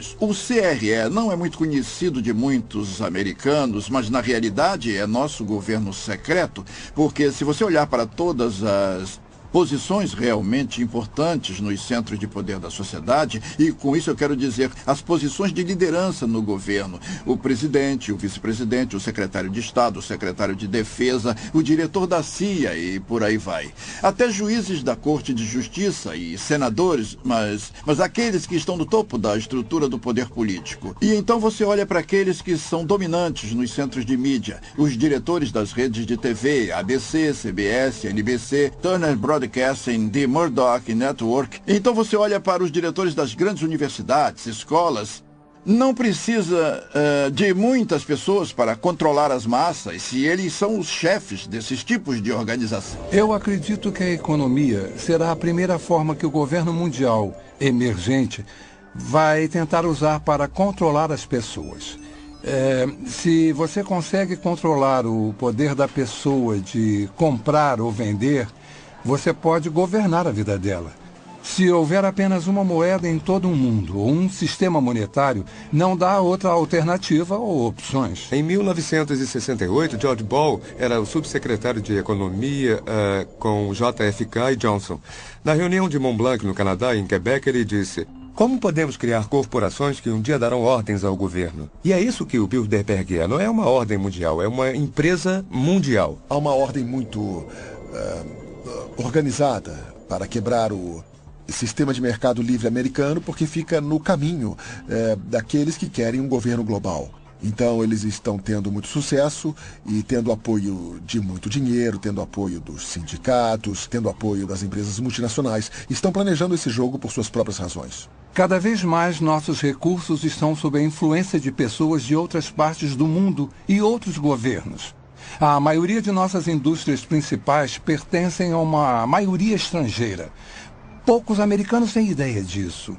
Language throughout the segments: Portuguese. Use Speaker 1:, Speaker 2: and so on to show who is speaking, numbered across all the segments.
Speaker 1: senhores, o CRE não é muito conhecido de muitos americanos, mas na realidade é nosso governo secreto, porque se você olhar para todas as posições realmente importantes nos centros de poder da sociedade, e com isso eu quero dizer as posições de liderança no governo, o presidente, o vice-presidente, o secretário de Estado, o secretário de Defesa, o diretor da CIA e por aí vai. Até juízes da Corte de Justiça e senadores, mas aqueles que estão no topo da estrutura do poder político. E então você olha para aqueles que são dominantes nos centros de mídia, os diretores das redes de TV, ABC, CBS, NBC, Turner Broadcasting, The Murdoch Network. Então você olha para os diretores das grandes universidades, escolas. Não precisa de muitas pessoas para controlar as massas, se eles são os chefes desses tipos de organização.
Speaker 2: Eu acredito que a economia será a primeira forma que o governo mundial emergente vai tentar usar para controlar as pessoas. Se você consegue controlar o poder da pessoa de comprar ou vender, você pode governar a vida dela. Se houver apenas uma moeda em todo o mundo, ou um sistema monetário, não dá outra alternativa ou opções.
Speaker 3: Em 1968, George Ball era o subsecretário de Economia com JFK e Johnson. Na reunião de Mont Blanc, no Canadá, em Quebec, ele disse: como podemos criar corporações que um dia darão ordens ao governo? E é isso que o Bilderberg é. Não é uma ordem mundial, é uma empresa mundial.
Speaker 4: Há uma ordem muito organizada para quebrar o sistema de mercado livre americano, porque fica no caminho daqueles que querem um governo global. Então eles estão tendo muito sucesso e tendo apoio de muito dinheiro, tendo apoio dos sindicatos, tendo apoio das empresas multinacionais. Estão planejando esse jogo por suas próprias razões.
Speaker 2: Cada vez mais nossos recursos estão sob a influência de pessoas de outras partes do mundo e outros governos. A maioria de nossas indústrias principais pertencem a uma maioria estrangeira. Poucos americanos têm ideia disso.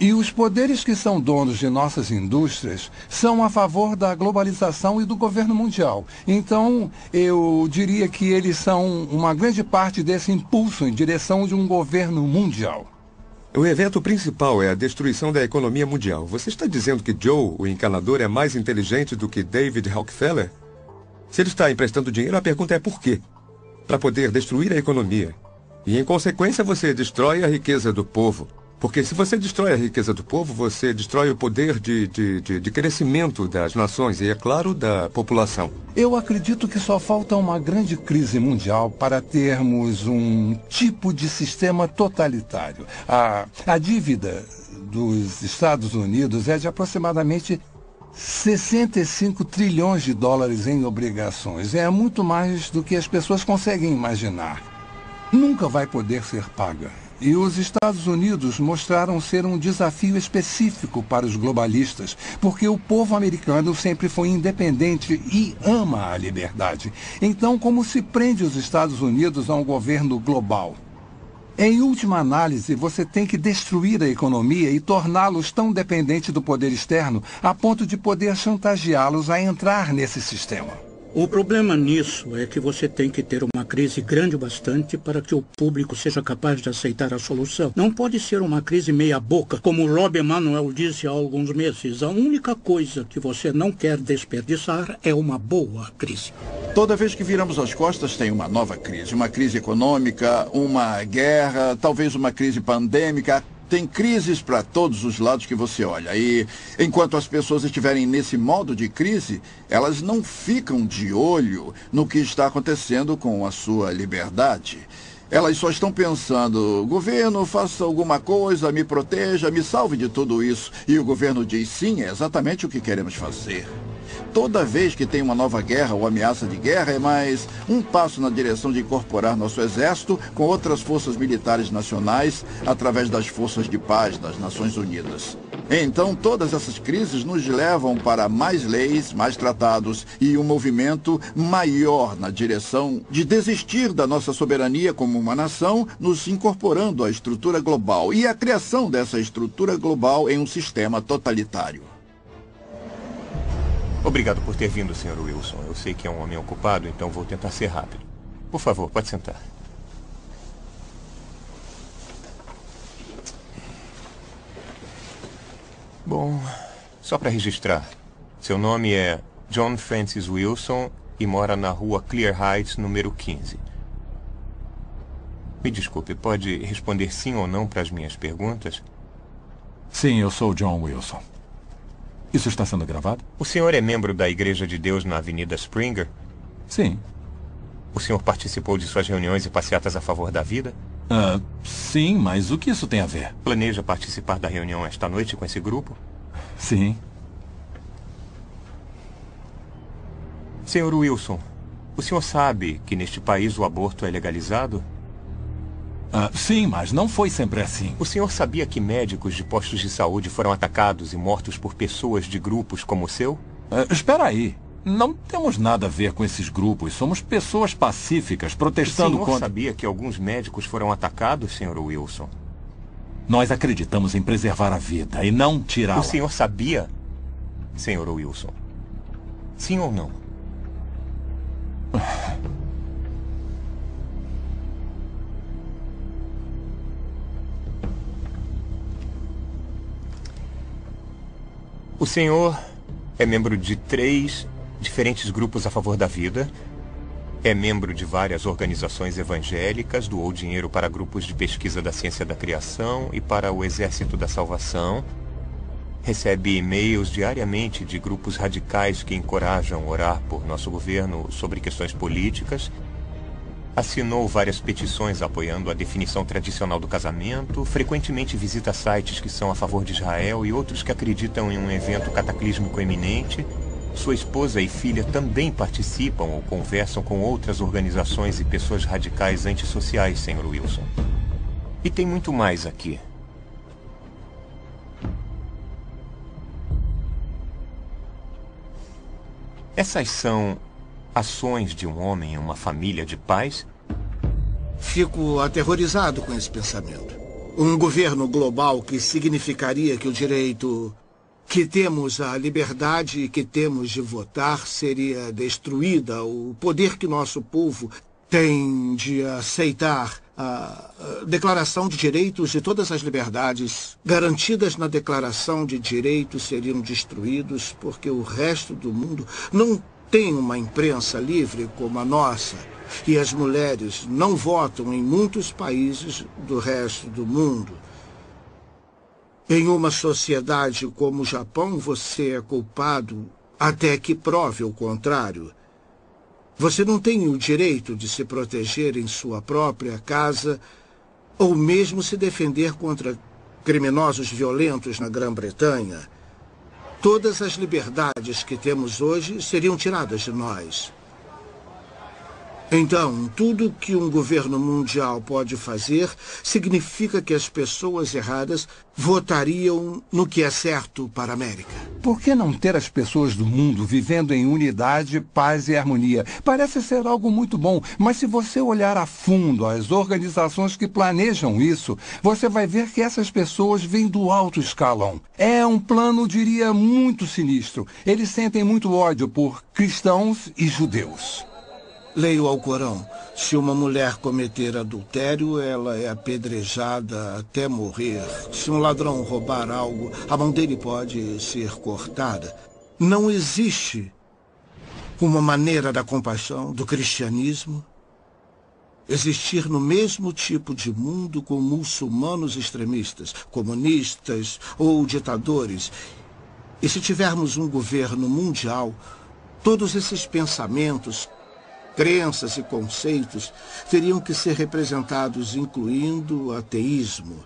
Speaker 2: E os poderes que são donos de nossas indústrias são a favor da globalização e do governo mundial. Então, eu diria que eles são uma grande parte desse impulso em direção de um governo mundial.
Speaker 3: O evento principal é a destruição da economia mundial. Você está dizendo que Joe, o encanador, é mais inteligente do que David Rockefeller? Se ele está emprestando dinheiro, a pergunta é por quê? Para poder destruir a economia. E, em consequência, você destrói a riqueza do povo. Porque se você destrói a riqueza do povo, você destrói o poder de crescimento das nações e, é claro, da população.
Speaker 2: Eu acredito que só falta uma grande crise mundial para termos um tipo de sistema totalitário. A dívida dos Estados Unidos é de aproximadamente 65 trilhões de dólares em obrigações. É muito mais do que as pessoas conseguem imaginar. Nunca vai poder ser paga. E os Estados Unidos mostraram ser um desafio específico para os globalistas, porque o povo americano sempre foi independente e ama a liberdade. Então, como se prende os Estados Unidos a um governo global? Em última análise, você tem que destruir a economia e torná-los tão dependentes do poder externo a ponto de poder chantageá-los a entrar nesse sistema.
Speaker 5: O problema nisso é que você tem que ter uma crise grande o bastante para que o público seja capaz de aceitar a solução. Não pode ser uma crise meia boca, como o Rob Emanuel disse há alguns meses. A única coisa que você não quer desperdiçar é uma boa crise.
Speaker 1: Toda vez que viramos as costas tem uma nova crise. Uma crise econômica, uma guerra, talvez uma crise pandêmica. Tem crises para todos os lados que você olha. E enquanto as pessoas estiverem nesse modo de crise, elas não ficam de olho no que está acontecendo com a sua liberdade. Elas só estão pensando: governo, faça alguma coisa, me proteja, me salve de tudo isso. E o governo diz: sim, é exatamente o que queremos fazer. Toda vez que tem uma nova guerra ou ameaça de guerra, é mais um passo na direção de incorporar nosso exército com outras forças militares nacionais através das forças de paz das Nações Unidas. Então, todas essas crises nos levam para mais leis, mais tratados e um movimento maior na direção de desistir da nossa soberania como uma nação, nos incorporando à estrutura global e a criação dessa estrutura global em um sistema totalitário.
Speaker 6: Obrigado por ter vindo, Sr. Wilson. Eu sei que é um homem ocupado, então vou tentar ser rápido. Por favor, pode sentar. Bom, só para registrar. Seu nome é John Francis Wilson e mora na rua Clear Heights, número 15. Me desculpe, pode responder sim ou não para as minhas perguntas?
Speaker 7: Sim, eu sou John Wilson. Isso está sendo gravado?
Speaker 6: O senhor é membro da Igreja de Deus na Avenida Springer?
Speaker 7: Sim.
Speaker 6: O senhor participou de suas reuniões e passeatas a favor da vida?
Speaker 7: Sim, mas o que isso tem a ver?
Speaker 6: Planeja participar da reunião esta noite com esse grupo?
Speaker 7: Sim.
Speaker 6: Senhor Wilson, o senhor sabe que neste país o aborto é legalizado?
Speaker 7: Sim, mas não foi sempre assim.
Speaker 6: O senhor sabia que médicos de postos de saúde foram atacados e mortos por pessoas de grupos como o seu?
Speaker 7: Espera aí. Não temos nada a ver com esses grupos. Somos pessoas pacíficas protestando contra...
Speaker 6: O senhor sabia que alguns médicos foram atacados, senhor Wilson?
Speaker 7: Nós acreditamos em preservar a vida e não tirá-la.
Speaker 6: O senhor sabia, senhor Wilson? Sim ou não? O senhor é membro de 3 diferentes grupos a favor da vida, é membro de várias organizações evangélicas, doou dinheiro para grupos de pesquisa da ciência da criação e para o Exército da Salvação, recebe e-mails diariamente de grupos radicais que encorajam orar por nosso governo sobre questões políticas, assinou várias petições apoiando a definição tradicional do casamento, frequentemente visita sites que são a favor de Israel e outros que acreditam em um evento cataclísmico iminente. Sua esposa e filha também participam ou conversam com outras organizações e pessoas radicais antissociais, senhor Wilson. E tem muito mais aqui. Essas são ações de um homem em uma família de pais?
Speaker 8: Fico aterrorizado com esse pensamento. Um governo global que significaria que o direito que temos à liberdade e que temos de votar seria destruída. O poder que nosso povo tem de aceitar a Declaração de Direitos e todas as liberdades garantidas na Declaração de Direitos seriam destruídos porque o resto do mundo não tem uma imprensa livre como a nossa e as mulheres não votam em muitos países do resto do mundo. Em uma sociedade como o Japão, você é culpado até que prove o contrário. Você não tem o direito de se proteger em sua própria casa ou mesmo se defender contra criminosos violentos na Grã-Bretanha. Todas as liberdades que temos hoje seriam tiradas de nós. Então, tudo que um governo mundial pode fazer significa que as pessoas erradas votariam no que é certo para a América.
Speaker 2: Por que não ter as pessoas do mundo vivendo em unidade, paz e harmonia? Parece ser algo muito bom, mas se você olhar a fundo as organizações que planejam isso, você vai ver que essas pessoas vêm do alto escalão. É um plano, diria, muito sinistro. Eles sentem muito ódio por cristãos e judeus.
Speaker 8: Leia o Alcorão. Se uma mulher cometer adultério, ela é apedrejada até morrer. Se um ladrão roubar algo, a mão dele pode ser cortada. Não existe uma maneira da compaixão, do cristianismo, existir no mesmo tipo de mundo com muçulmanos extremistas, comunistas ou ditadores. E se tivermos um governo mundial, todos esses pensamentos, crenças e conceitos teriam que ser representados, incluindo o ateísmo.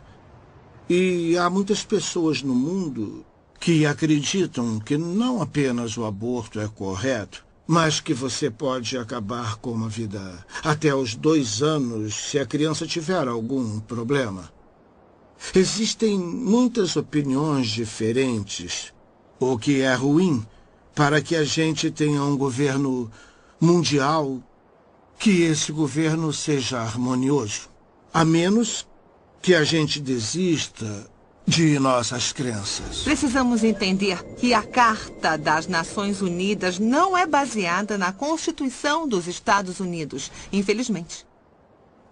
Speaker 8: E há muitas pessoas no mundo que acreditam que não apenas o aborto é correto, mas que você pode acabar com uma vida até os 2 anos se a criança tiver algum problema. Existem muitas opiniões diferentes, o que é ruim para que a gente tenha um governo mundial, que esse governo seja harmonioso, a menos que a gente desista de nossas crenças.
Speaker 9: Precisamos entender que a Carta das Nações Unidas não é baseada na Constituição dos Estados Unidos, infelizmente.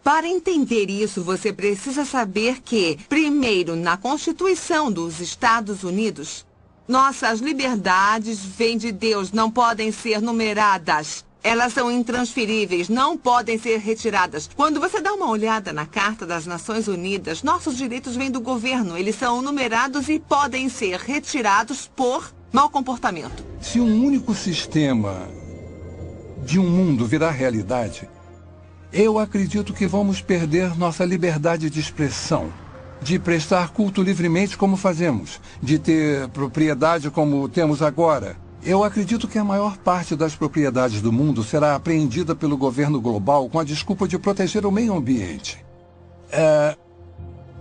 Speaker 9: Para entender isso, você precisa saber que, primeiro, na Constituição dos Estados Unidos, nossas liberdades vêm de Deus, não podem ser numeradas. Elas são intransferíveis, não podem ser retiradas. Quando você dá uma olhada na Carta das Nações Unidas, nossos direitos vêm do governo. Eles são numerados e podem ser retirados por mau comportamento.
Speaker 2: Se um único sistema de um mundo virar realidade, eu acredito que vamos perder nossa liberdade de expressão, de prestar culto livremente como fazemos, de ter propriedade como temos agora. Eu acredito que a maior parte das propriedades do mundo será apreendida pelo governo global com a desculpa de proteger o meio ambiente.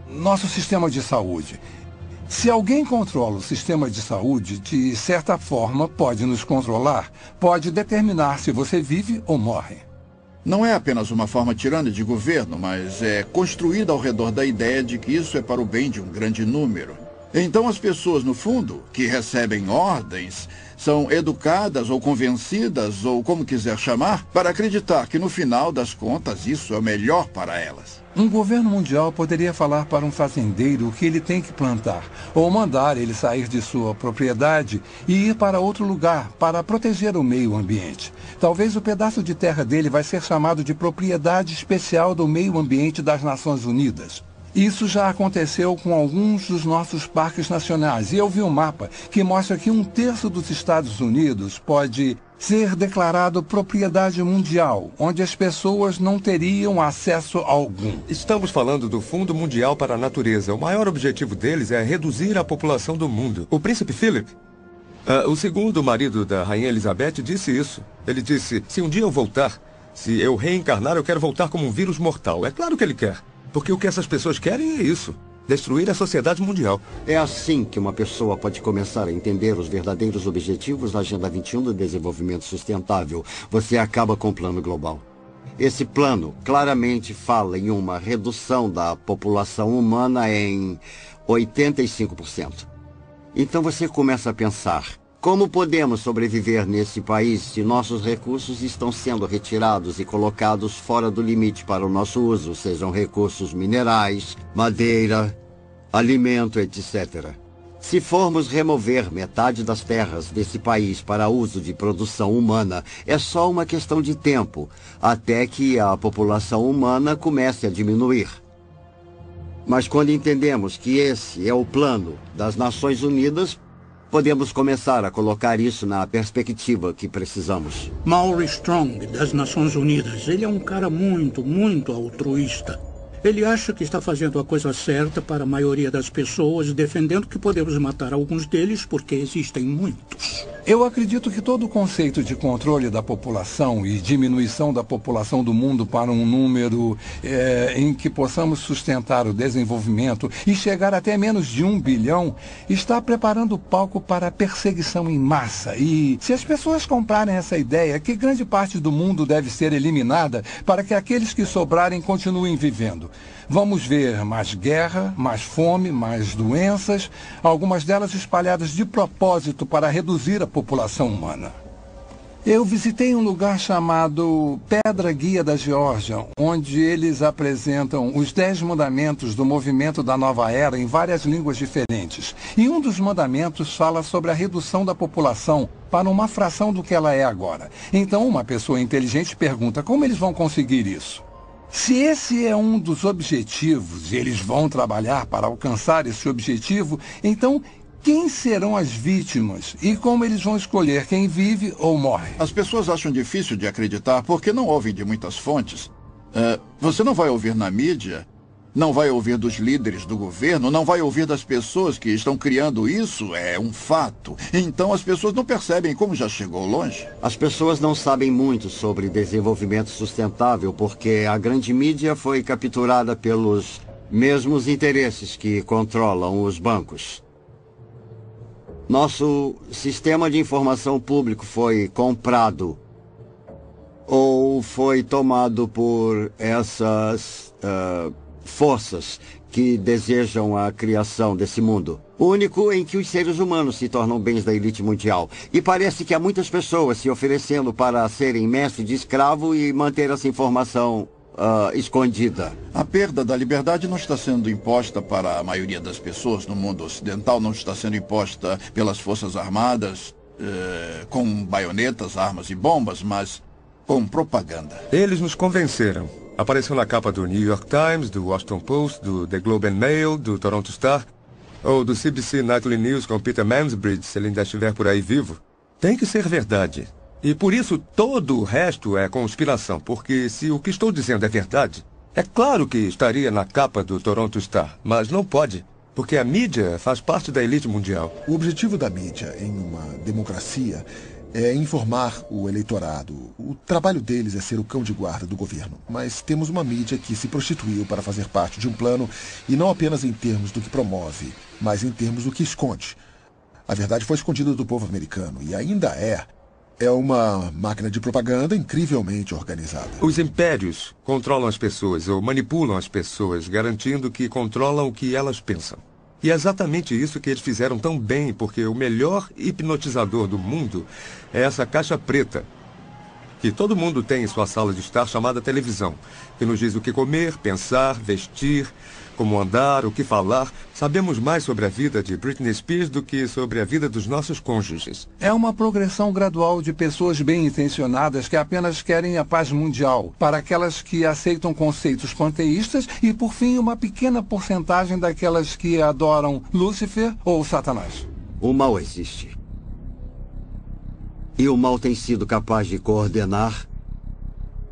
Speaker 2: Nosso sistema de saúde. Se alguém controla o sistema de saúde, de certa forma pode nos controlar, pode determinar se você vive ou morre.
Speaker 1: Não é apenas uma forma tirana de governo, mas é construída ao redor da ideia de que isso é para o bem de um grande número. Então as pessoas, no fundo, que recebem ordens, são educadas ou convencidas, ou como quiser chamar, para acreditar que no final das contas isso é o melhor para elas.
Speaker 2: Um governo mundial poderia falar para um fazendeiro o que ele tem que plantar, ou mandar ele sair de sua propriedade e ir para outro lugar para proteger o meio ambiente. Talvez o pedaço de terra dele vai ser chamado de propriedade especial do meio ambiente das Nações Unidas. Isso já aconteceu com alguns dos nossos parques nacionais. E eu vi um mapa que mostra que 1/3 dos Estados Unidos pode ser declarado propriedade mundial, onde as pessoas não teriam acesso algum.
Speaker 3: Estamos falando do Fundo Mundial para a Natureza. O maior objetivo deles é reduzir a população do mundo. O príncipe Philip, o segundo marido da rainha Elizabeth, disse isso. Ele disse, se um dia eu voltar, se eu reencarnar, eu quero voltar como um vírus mortal. É claro que ele quer. Porque o que essas pessoas querem é isso. Destruir a sociedade mundial.
Speaker 10: É assim que uma pessoa pode começar a entender os verdadeiros objetivos da Agenda 21 do Desenvolvimento Sustentável. Você acaba com o plano global. Esse plano claramente fala em uma redução da população humana em 85%. Então você começa a pensar, como podemos sobreviver nesse país se nossos recursos estão sendo retirados e colocados fora do limite para o nosso uso, sejam recursos minerais, madeira, alimento, etc. Se formos remover metade das terras desse país para uso de produção humana, é só uma questão de tempo, até que a população humana comece a diminuir. Mas quando entendemos que esse é o plano das Nações Unidas, podemos começar a colocar isso na perspectiva que precisamos.
Speaker 5: Maury Strong, das Nações Unidas, ele é um cara muito altruísta. Ele acha que está fazendo a coisa certa para a maioria das pessoas, defendendo que podemos matar alguns deles porque existem muitos.
Speaker 2: Eu acredito que todo o conceito de controle da população e diminuição da população do mundo para um número em que possamos sustentar o desenvolvimento e chegar até menos de 1 bilhão está preparando o palco para a perseguição em massa. E se as pessoas comprarem essa ideia, que grande parte do mundo deve ser eliminada para que aqueles que sobrarem continuem vivendo. Vamos ver mais guerra, mais fome, mais doenças, algumas delas espalhadas de propósito para reduzir a população humana. Eu visitei um lugar chamado Pedra Guia da Geórgia, onde eles apresentam os 10 mandamentos do movimento da Nova Era em várias línguas diferentes. E um dos mandamentos fala sobre a redução da população para uma fração do que ela é agora. Então uma pessoa inteligente pergunta como eles vão conseguir isso. Se esse é um dos objetivos e eles vão trabalhar para alcançar esse objetivo, então quem serão as vítimas e como eles vão escolher quem vive ou morre?
Speaker 1: As pessoas acham difícil de acreditar porque não ouvem de muitas fontes. Você não vai ouvir na mídia, não vai ouvir dos líderes do governo, não vai ouvir das pessoas que estão criando isso, é um fato. Então as pessoas não percebem como já chegou longe.
Speaker 10: As pessoas não sabem muito sobre desenvolvimento sustentável porque a grande mídia foi capturada pelos mesmos interesses que controlam os bancos. Nosso sistema de informação público foi comprado ou foi tomado por essas forças que desejam a criação desse mundo único em que os seres humanos se tornam bens da elite mundial. E parece que há muitas pessoas se oferecendo para serem mestre de escravo e manter essa informação escondida.
Speaker 1: A perda da liberdade não está sendo imposta para a maioria das pessoas no mundo ocidental, não está sendo imposta pelas Forças Armadas, com baionetas, armas e bombas, mas com propaganda.
Speaker 3: Eles nos convenceram. Apareceu na capa do New York Times, do Washington Post, do The Globe and Mail, do Toronto Star, ou do CBC Nightly News com Peter Mansbridge, se ele ainda estiver por aí vivo. Tem que ser verdade. E por isso todo o resto é conspiração, porque se o que estou dizendo é verdade, é claro que estaria na capa do Toronto Star, mas não pode, porque a mídia faz parte da elite mundial.
Speaker 4: O objetivo da mídia em uma democracia é informar o eleitorado. O trabalho deles é ser o cão de guarda do governo. Mas temos uma mídia que se prostituiu para fazer parte de um plano, e não apenas em termos do que promove, mas em termos do que esconde. A verdade foi escondida do povo americano, e ainda é. É uma máquina de propaganda incrivelmente organizada.
Speaker 3: Os impérios controlam as pessoas ou manipulam as pessoas, garantindo que controlam o que elas pensam. E é exatamente isso que eles fizeram tão bem, porque o melhor hipnotizador do mundo é essa caixa preta, que todo mundo tem em sua sala de estar, chamada televisão, que nos diz o que comer, pensar, vestir, como andar, o que falar. Sabemos mais sobre a vida de Britney Spears do que sobre a vida dos nossos cônjuges.
Speaker 2: É uma progressão gradual de pessoas bem-intencionadas que apenas querem a paz mundial, para aquelas que aceitam conceitos panteístas e, por fim, uma pequena porcentagem daquelas que adoram Lúcifer ou Satanás.
Speaker 10: O mal existe. E o mal tem sido capaz de coordenar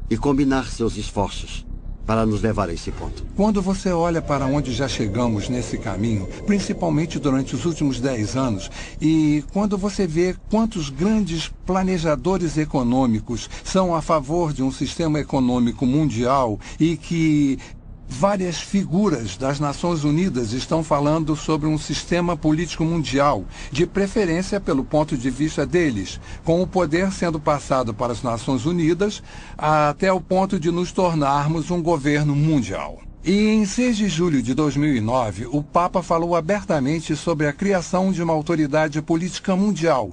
Speaker 10: e combinar seus esforços para nos levar a esse ponto.
Speaker 2: Quando você olha para onde já chegamos nesse caminho, principalmente durante os últimos 10 anos, e quando você vê quantos grandes planejadores econômicos são a favor de um sistema econômico mundial e que várias figuras das Nações Unidas estão falando sobre um sistema político mundial, de preferência pelo ponto de vista deles, com o poder sendo passado para as Nações Unidas até o ponto de nos tornarmos um governo mundial. E em 6 de julho de 2009, o Papa falou abertamente sobre a criação de uma autoridade política mundial,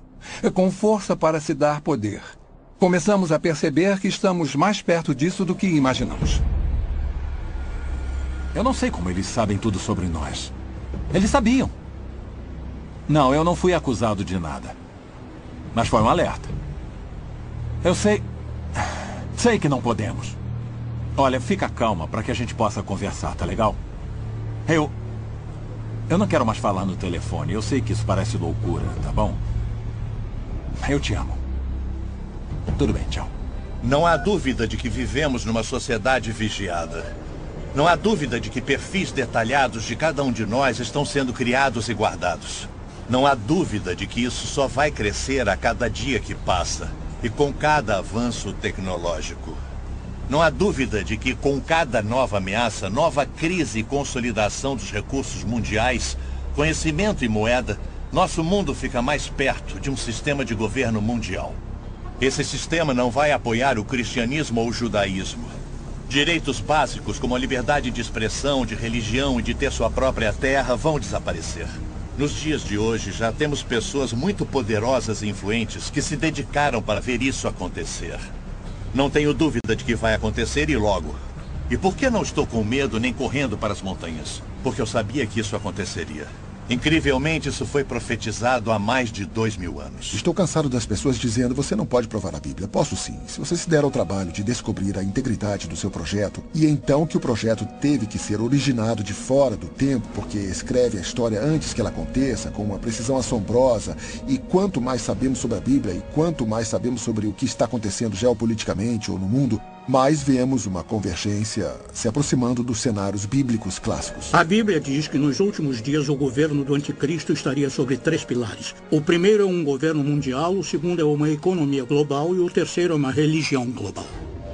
Speaker 2: com força para se dar poder. Começamos a perceber que estamos mais perto disso do que imaginamos.
Speaker 7: Eu não sei como eles sabem tudo sobre nós. Eles sabiam. Não, eu não fui acusado de nada. Mas foi um alerta. Eu sei... Sei que não podemos. Olha, fica calma para que a gente possa conversar, tá legal? Eu não quero mais falar no telefone. Eu sei que isso parece loucura, tá bom? Eu te amo. Tudo bem, tchau.
Speaker 11: Não há dúvida de que vivemos numa sociedade vigiada. Não há dúvida de que perfis detalhados de cada um de nós estão sendo criados e guardados. Não há dúvida de que isso só vai crescer a cada dia que passa e com cada avanço tecnológico. Não há dúvida de que com cada nova ameaça, nova crise e consolidação dos recursos mundiais, conhecimento e moeda, nosso mundo fica mais perto de um sistema de governo mundial. Esse sistema não vai apoiar o cristianismo ou o judaísmo. Direitos básicos como a liberdade de expressão, de religião e de ter sua própria terra vão desaparecer. Nos dias de hoje, já temos pessoas muito poderosas e influentes que se dedicaram para ver isso acontecer. Não tenho dúvida de que vai acontecer e logo. E por que não estou com medo nem correndo para as montanhas? Porque eu sabia que isso aconteceria. Incrivelmente, isso foi profetizado há mais de 2000 anos.
Speaker 4: Estou cansado das pessoas dizendo: você não pode provar a Bíblia. Posso sim, se você se der ao trabalho de descobrir a integridade do seu projeto, e então que o projeto teve que ser originado de fora do tempo, porque escreve a história antes que ela aconteça, com uma precisão assombrosa, e quanto mais sabemos sobre a Bíblia, e quanto mais sabemos sobre o que está acontecendo geopoliticamente ou no mundo, mais vemos uma convergência se aproximando dos cenários bíblicos clássicos.
Speaker 5: A Bíblia diz que nos últimos dias o governo do anticristo estaria sobre 3 pilares. O primeiro é um governo mundial, o segundo é uma economia global e o terceiro é uma religião global.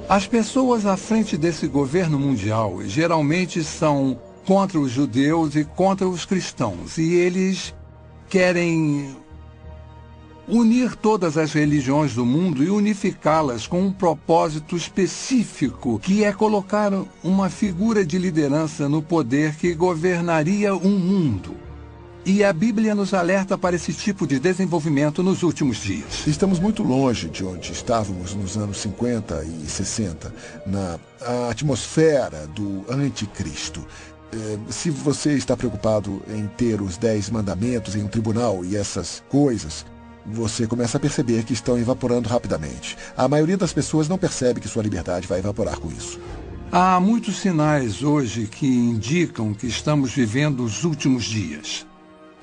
Speaker 2: As pessoas à frente desse governo mundial geralmente são contra os judeus e contra os cristãos, e eles querem unir todas as religiões do mundo e unificá-las com um propósito específico, que é colocar uma figura de liderança no poder que governaria um mundo. E a Bíblia nos alerta para esse tipo de desenvolvimento nos últimos dias.
Speaker 4: Estamos muito longe de onde estávamos nos anos 50 e 60, na atmosfera do anticristo. Se você está preocupado em ter os 10 mandamentos em um tribunal e essas coisas, você começa a perceber que estão evaporando rapidamente. A maioria das pessoas não percebe que sua liberdade vai evaporar com isso.
Speaker 2: Há muitos sinais hoje que indicam que estamos vivendo os últimos dias.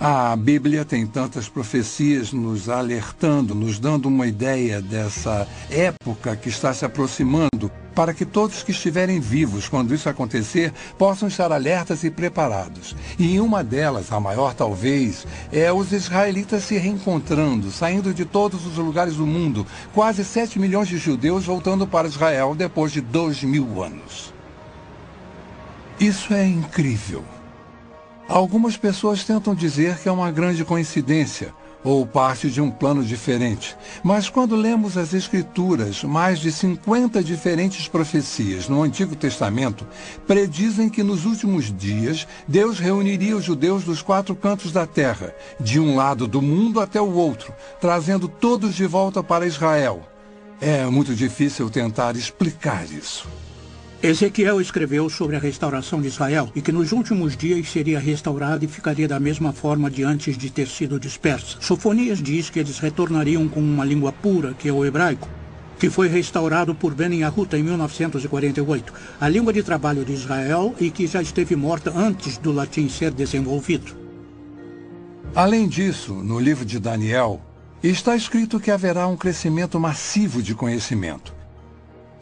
Speaker 2: A Bíblia tem tantas profecias nos alertando, nos dando uma ideia dessa época que está se aproximando, para que todos que estiverem vivos quando isso acontecer possam estar alertas e preparados. E uma delas, a maior talvez, é os israelitas se reencontrando, saindo de todos os lugares do mundo, quase 7 milhões de judeus voltando para Israel depois de 2000 anos. Isso é incrível. Algumas pessoas tentam dizer que é uma grande coincidência, ou parte de um plano diferente. Mas quando lemos as Escrituras, mais de 50 diferentes profecias no Antigo Testamento predizem que nos últimos dias Deus reuniria os judeus dos 4 cantos da terra, de um lado do mundo até o outro, trazendo todos de volta para Israel. É muito difícil tentar explicar isso.
Speaker 5: Ezequiel escreveu sobre a restauração de Israel e que nos últimos dias seria restaurada e ficaria da mesma forma de antes de ter sido dispersa. Sofonias diz que eles retornariam com uma língua pura, que é o hebraico, que foi restaurado por Ben Yahuta em 1948, a língua de trabalho de Israel e que já esteve morta antes do latim ser desenvolvido.
Speaker 2: Além disso, no livro de Daniel, está escrito que haverá um crescimento massivo de conhecimento.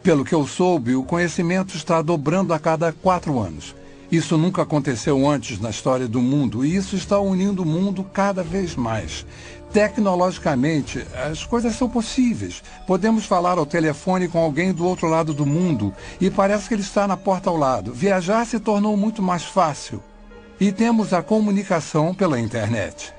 Speaker 2: Pelo que eu soube, o conhecimento está dobrando a cada 4 anos. Isso nunca aconteceu antes na história do mundo, e isso está unindo o mundo cada vez mais. Tecnologicamente, as coisas são possíveis. Podemos falar ao telefone com alguém do outro lado do mundo, e parece que ele está na porta ao lado. Viajar se tornou muito mais fácil. E temos a comunicação pela internet.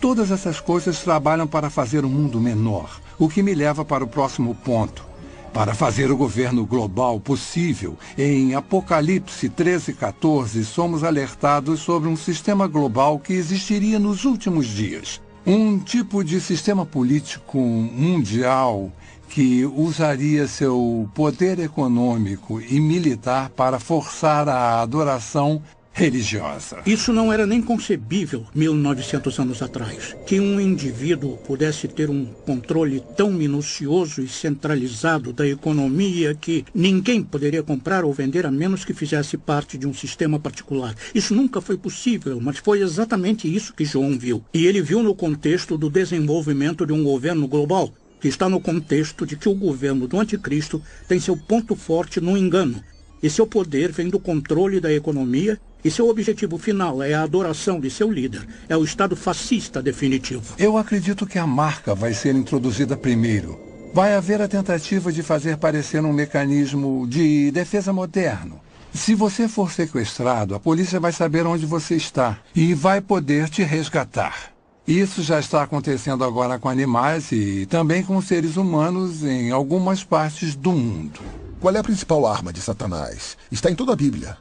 Speaker 2: Todas essas coisas trabalham para fazer o mundo menor, o que me leva para o próximo ponto. Para fazer o governo global possível, em Apocalipse 13:14, somos alertados sobre um sistema global que existiria nos últimos dias. Um tipo de sistema político mundial que usaria seu poder econômico e militar para forçar a adoração religiosa.
Speaker 5: Isso não era nem concebível 1900 anos atrás, que um indivíduo pudesse ter um controle tão minucioso e centralizado da economia que ninguém poderia comprar ou vender a menos que fizesse parte de um sistema particular. Isso nunca foi possível, mas foi exatamente isso que João viu. E ele viu no contexto do desenvolvimento de um governo global, que está no contexto de que o governo do anticristo tem seu ponto forte no engano. E seu poder vem do controle da economia, e seu objetivo final é a adoração de seu líder. É o Estado fascista definitivo.
Speaker 2: Eu acredito que a marca vai ser introduzida primeiro. Vai haver a tentativa de fazer parecer um mecanismo de defesa moderno. Se você for sequestrado, a polícia vai saber onde você está e vai poder te resgatar. Isso já está acontecendo agora com animais e também com seres humanos em algumas partes do mundo.
Speaker 4: Qual é a principal arma de Satanás? Está em toda a Bíblia.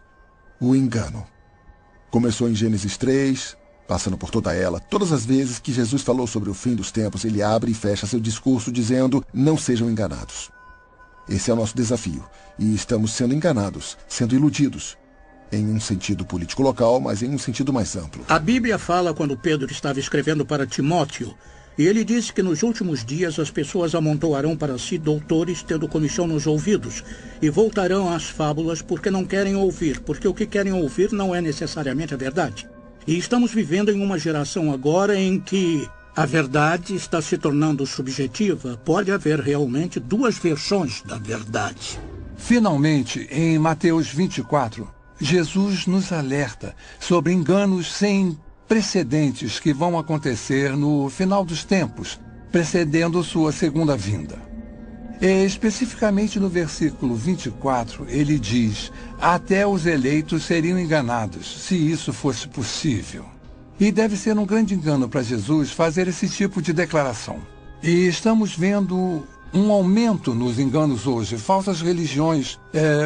Speaker 4: O engano. Começou em Gênesis 3, passando por toda ela. Todas as vezes que Jesus falou sobre o fim dos tempos, ele abre e fecha seu discurso dizendo: não sejam enganados. Esse é o nosso desafio. E estamos sendo enganados, sendo iludidos. Em um sentido político local, mas em um sentido mais amplo.
Speaker 5: A Bíblia fala quando Pedro estava escrevendo para Timóteo. E ele disse que nos últimos dias as pessoas amontoarão para si doutores tendo comichão nos ouvidos e voltarão às fábulas porque não querem ouvir, porque o que querem ouvir não é necessariamente a verdade. E estamos vivendo em uma geração agora em que a verdade está se tornando subjetiva. Pode haver realmente 2 versões da verdade.
Speaker 2: Finalmente, em Mateus 24, Jesus nos alerta sobre enganos sem precedentes que vão acontecer no final dos tempos, precedendo sua segunda vinda. E, especificamente no versículo 24, ele diz: até os eleitos seriam enganados, se isso fosse possível. E deve ser um grande engano para Jesus fazer esse tipo de declaração. E estamos vendo um aumento nos enganos hoje, falsas religiões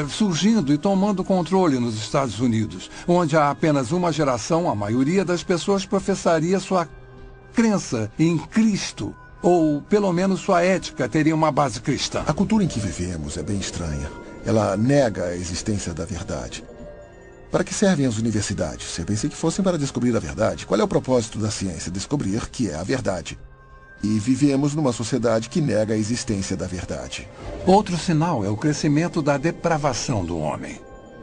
Speaker 2: surgindo e tomando controle nos Estados Unidos, onde há apenas uma geração, a maioria das pessoas professaria sua crença em Cristo, ou pelo menos sua ética teria uma base cristã.
Speaker 4: A cultura em que vivemos é bem estranha. Ela nega a existência da verdade. Para que servem as universidades? Eu pensei que fossem para descobrir a verdade. Qual é o propósito da ciência? Descobrir que é a verdade. E vivemos numa sociedade que nega a existência da verdade.
Speaker 2: Outro sinal é o crescimento da depravação do homem.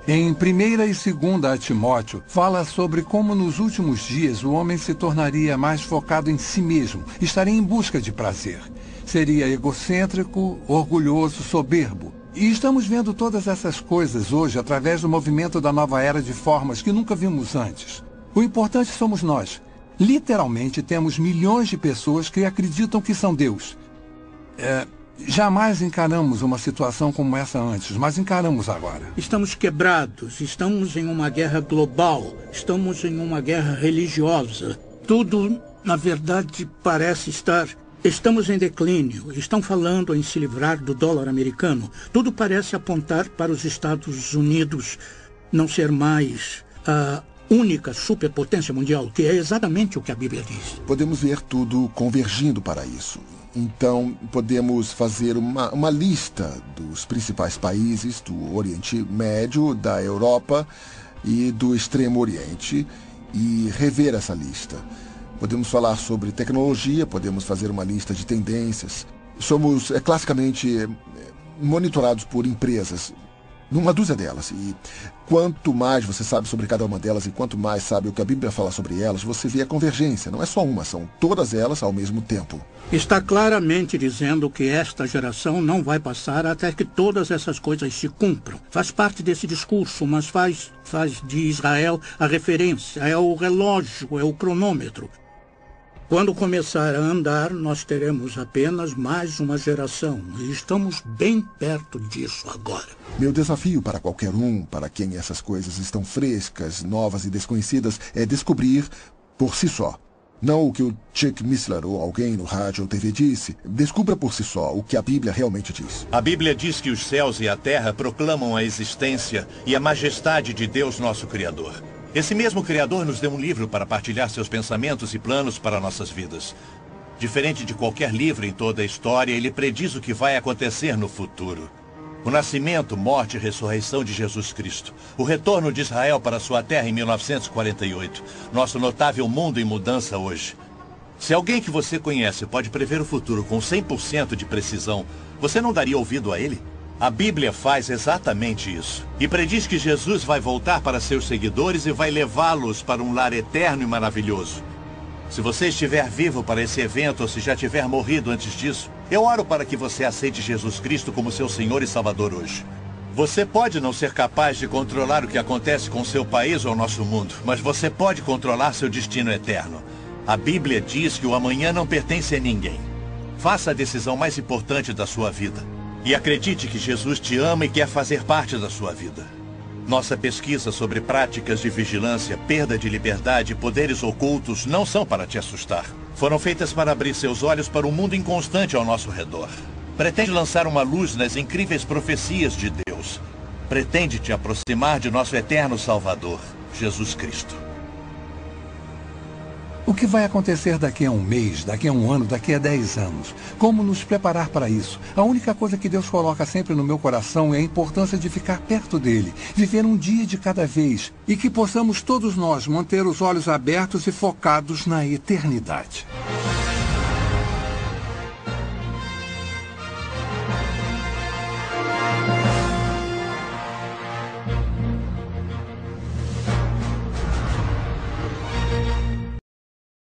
Speaker 2: Em 1ª e 2ª Timóteo, fala sobre como nos últimos dias o homem se tornaria mais focado em si mesmo, estaria em busca de prazer. Seria egocêntrico, orgulhoso, soberbo. E estamos vendo todas essas coisas hoje através do movimento da nova era de formas que nunca vimos antes. O importante somos nós. Literalmente temos milhões de pessoas que acreditam que são Deus. Jamais encaramos uma situação como essa antes, mas encaramos agora.
Speaker 5: Estamos quebrados, estamos em uma guerra global, estamos em uma guerra religiosa. Tudo, na verdade, parece estar... Estamos em declínio, estão falando em se livrar do dólar americano. Tudo parece apontar para os Estados Unidos não ser mais a única superpotência mundial, que é exatamente o que a Bíblia diz.
Speaker 4: Podemos ver tudo convergindo para isso. Então, podemos fazer uma lista dos principais países do Oriente Médio, da Europa e do Extremo Oriente e rever essa lista. Podemos falar sobre tecnologia, podemos fazer uma lista de tendências. Somos classicamente monitorados por empresas, numa dúzia delas. E quanto mais você sabe sobre cada uma delas e quanto mais sabe o que a Bíblia fala sobre elas, você vê a convergência. Não é só uma, são todas elas ao mesmo tempo.
Speaker 5: Está claramente dizendo que esta geração não vai passar até que todas essas coisas se cumpram. Faz parte desse discurso, mas faz de Israel a referência, é o relógio, é o cronômetro. Quando começar a andar, nós teremos apenas mais uma geração. E estamos bem perto disso agora.
Speaker 4: Meu desafio para qualquer um, para quem essas coisas estão frescas, novas e desconhecidas, é descobrir por si só. Não o que o Chuck Missler ou alguém no rádio ou TV disse. Descubra por si só o que a Bíblia realmente diz.
Speaker 11: A Bíblia diz que os céus e a terra proclamam a existência e a majestade de Deus, nosso Criador. Esse mesmo Criador nos deu um livro para partilhar seus pensamentos e planos para nossas vidas. Diferente de qualquer livro em toda a história, ele prediz o que vai acontecer no futuro. O nascimento, morte e ressurreição de Jesus Cristo. O retorno de Israel para sua terra em 1948. Nosso notável mundo em mudança hoje. Se alguém que você conhece pode prever o futuro com 100% de precisão, você não daria ouvido a ele? A Bíblia faz exatamente isso. E prediz que Jesus vai voltar para seus seguidores e vai levá-los para um lar eterno e maravilhoso. Se você estiver vivo para esse evento ou se já tiver morrido antes disso, eu oro para que você aceite Jesus Cristo como seu Senhor e Salvador hoje. Você pode não ser capaz de controlar o que acontece com seu país ou nosso mundo, mas você pode controlar seu destino eterno. A Bíblia diz que o amanhã não pertence a ninguém. Faça a decisão mais importante da sua vida. E acredite que Jesus te ama e quer fazer parte da sua vida. Nossa pesquisa sobre práticas de vigilância, perda de liberdade e poderes ocultos não são para te assustar. Foram feitas para abrir seus olhos para um mundo inconstante ao nosso redor. Pretende lançar uma luz nas incríveis profecias de Deus. Pretende te aproximar de nosso eterno Salvador, Jesus Cristo.
Speaker 2: O que vai acontecer daqui a um mês, daqui a um ano, daqui a 10 anos? Como nos preparar para isso? A única coisa que Deus coloca sempre no meu coração é a importância de ficar perto dele, viver um dia de cada vez e que possamos todos nós manter os olhos abertos e focados na eternidade.